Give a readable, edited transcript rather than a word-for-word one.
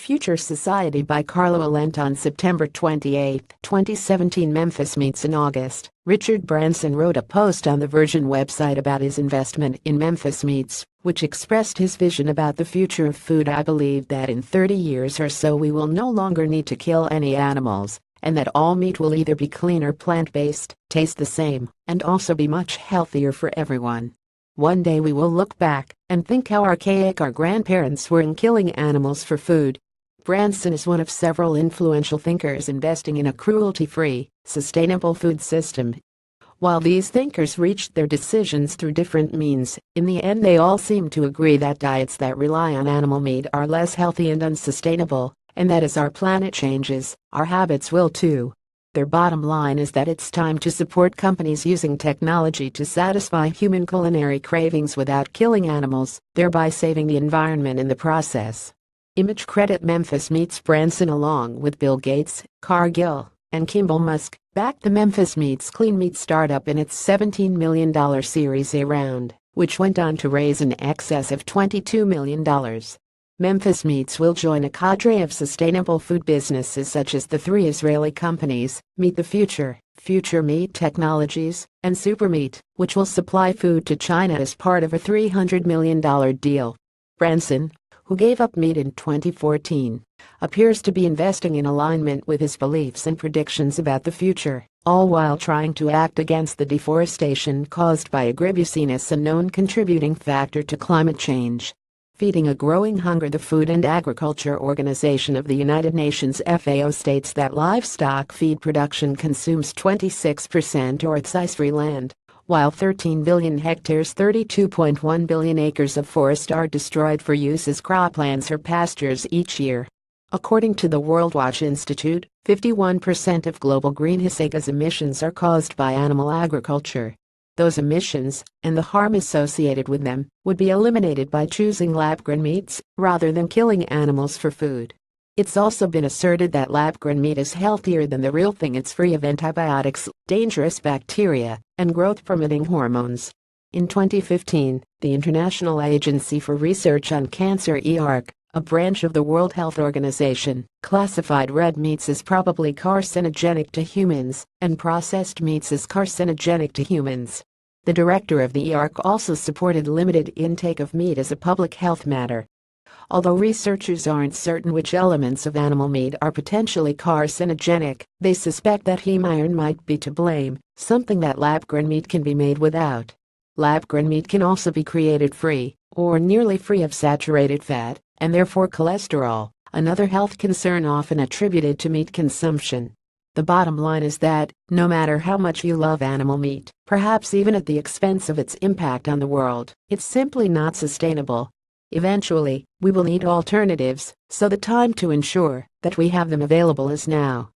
Future Society by Karla. Lant on September 28, 2017. Memphis meets in August. Richard Branson wrote a post on the Virgin website about his investment in Memphis Meats, which expressed his vision about the future of food. "I believe that in 30 years or so we will no longer need to kill any animals, and that all meat will either be clean or plant-based, taste the same, and also be much healthier for everyone. One day we will look back and think how archaic our grandparents were in killing animals for food." Branson is one of several influential thinkers investing in a cruelty-free, sustainable food system. While these thinkers reached their decisions through different means, in the end they all seem to agree that diets that rely on animal meat are less healthy and unsustainable, and that as our planet changes, our habits will too. Their bottom line is that it's time to support companies using technology to satisfy human culinary cravings without killing animals, thereby saving the environment in the process. Image credit Memphis Meats. Branson, along with Bill Gates, Cargill, and Kimball Musk, backed the Memphis Meats clean meat startup in its $17 million Series A round, which went on to raise in excess of $22 million. Memphis Meats will join a cadre of sustainable food businesses such as the three Israeli companies, Meat the Future, Future Meat Technologies, and Supermeat, which will supply food to China as part of a $300 million deal. Branson, who gave up meat in 2014, appears to be investing in alignment with his beliefs and predictions about the future, all while trying to act against the deforestation caused by agribusines, a known contributing factor to climate change. Feeding a growing hunger. The Food and Agriculture Organization of the United Nations (FAO) states that livestock feed production consumes 26% or its ice-free land, while 13 billion hectares (32.1 billion acres) of forest are destroyed for use as croplands or pastures each year. According to the World Watch Institute, 51% of global greenhouse gas emissions are caused by animal agriculture. Those emissions, and the harm associated with them, would be eliminated by choosing lab-grown meats rather than killing animals for food. It's also been asserted that lab-grown meat is healthier than the real thing. It's free of antibiotics, dangerous bacteria, and growth-promoting hormones. In 2015, the International Agency for Research on Cancer (EARC), a branch of the World Health Organization, classified red meats as probably carcinogenic to humans and processed meats as carcinogenic to humans. The director of the EARC also supported limited intake of meat as a public health matter. Although researchers aren't certain which elements of animal meat are potentially carcinogenic, they suspect that heme iron might be to blame, something that lab-grown meat can be made without. Lab-grown meat can also be created free, or nearly free of saturated fat, and therefore cholesterol, another health concern often attributed to meat consumption. The bottom line is that, no matter how much you love animal meat, perhaps even at the expense of its impact on the world, it's simply not sustainable. Eventually, we will need alternatives, so the time to ensure that we have them available is now.